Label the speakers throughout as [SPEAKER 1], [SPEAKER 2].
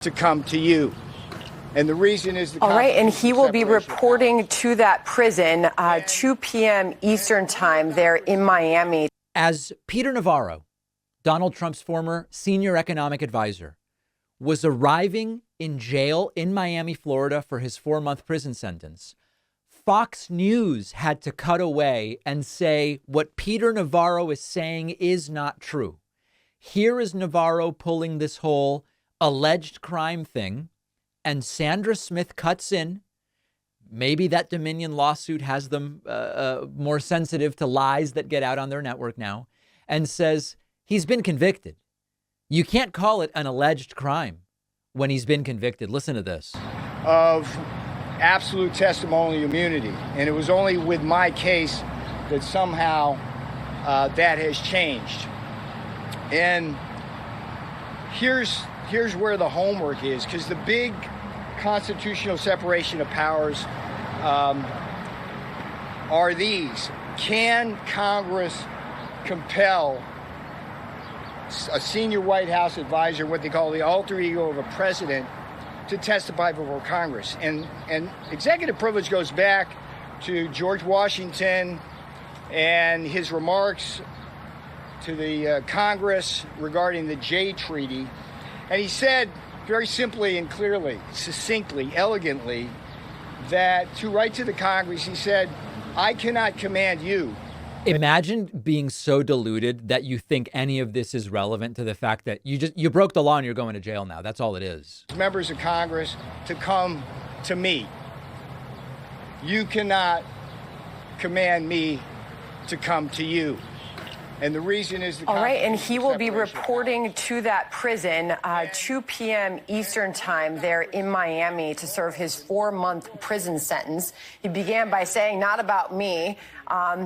[SPEAKER 1] to come to you. And the reason is
[SPEAKER 2] all right, and he will be reporting to that prison 2 p.m. Eastern time there in Miami.
[SPEAKER 3] As Peter Navarro, Donald Trump's former senior economic advisor, was arriving in jail in Miami, Florida for his 4-month prison sentence, Fox News had to cut away and say what Peter Navarro is saying is not true. Here is Navarro pulling this whole alleged crime thing, and Sandra Smith cuts in. Maybe that Dominion lawsuit has them more sensitive to lies that get out on their network now, and says he's been convicted. You can't call it an alleged crime when he's been convicted. Listen to this.
[SPEAKER 1] Of absolute testimonial immunity. And it was only with my case that somehow that has changed. And here's where the homework is, because the big constitutional separation of powers are these. Can Congress compel a senior White House advisor, what they call the alter ego of a president, to testify before Congress? And executive privilege goes back to George Washington and his remarks to the Congress regarding the Jay Treaty. And he said very simply and clearly, succinctly, elegantly, that to write to the Congress, he said, I cannot command you.
[SPEAKER 3] Imagine being so deluded that you think any of this is relevant to the fact that you broke the law and you're going to jail now. That's all it is.
[SPEAKER 1] Members of Congress to come to me. You cannot command me to come to you. And the reason is
[SPEAKER 2] all right, and he will be reporting to that prison 2 p.m. Eastern time there in Miami to serve his 4-month prison sentence. He began by saying, not about me.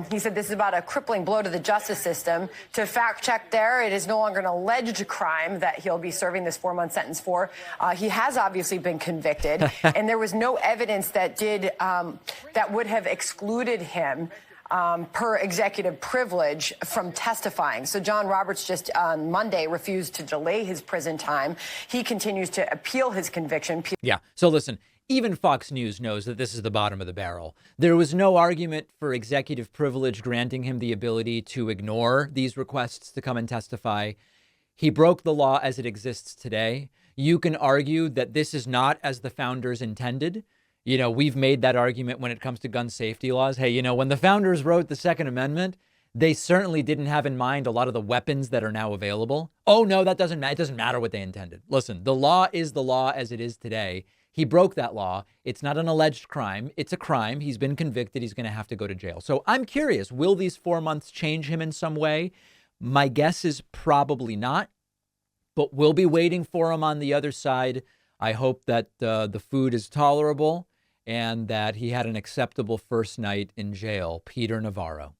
[SPEAKER 2] He said this is about a crippling blow to the justice system. To fact check there, it is no longer an alleged crime that he'll be serving this 4-month sentence for. He has obviously been convicted, and there was no evidence that that would have excluded him per executive privilege from testifying. So John Roberts just on Monday refused to delay his prison time. He continues to appeal his conviction.
[SPEAKER 3] Yeah. So listen, even Fox News knows that this is the bottom of the barrel. There was no argument for executive privilege granting him the ability to ignore these requests to come and testify. He broke the law as it exists today. You can argue that this is not as the founders intended. You know, we've made that argument when it comes to gun safety laws. Hey, you know, when the founders wrote the Second Amendment, they certainly didn't have in mind a lot of the weapons that are now available. Oh, no, that doesn't matter. It doesn't matter what they intended. Listen, the law is the law as it is today. He broke that law. It's not an alleged crime. It's a crime. He's been convicted. He's going to have to go to jail. So I'm curious, will these 4 months change him in some way? My guess is probably not, but we'll be waiting for him on the other side. I hope that the food is tolerable and that he had an acceptable first night in jail. Peter Navarro.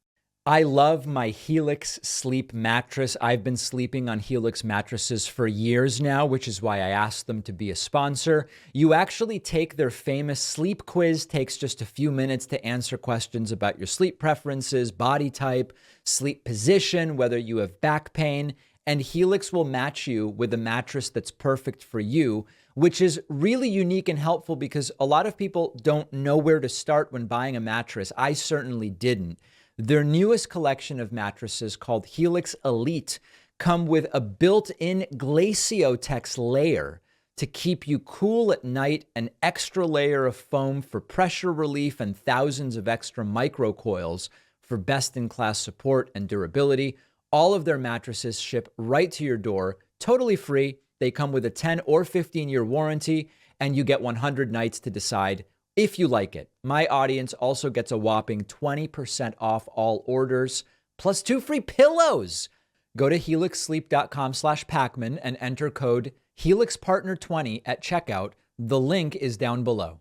[SPEAKER 3] I love my Helix sleep mattress. I've been sleeping on Helix mattresses for years now, which is why I asked them to be a sponsor. You actually take their famous sleep quiz, takes just a few minutes to answer questions about your sleep preferences, body type, sleep position, whether you have back pain, and Helix will match you with a mattress that's perfect for you, which is really unique and helpful because a lot of people don't know where to start when buying a mattress. I certainly didn't. Their newest collection of mattresses, called Helix Elite, come with a built-in Glaciotex layer to keep you cool at night, an extra layer of foam for pressure relief, and thousands of extra microcoils for best-in-class support and durability. All of their mattresses ship right to your door, totally free. They come with a 10 or 15-year warranty, and you get 100 nights to decide if you like it. My audience also gets a whopping 20% off all orders, plus 2 free pillows. Go to helixsleep.com/Pacman and enter code HelixPartner20 at checkout. The link is down below.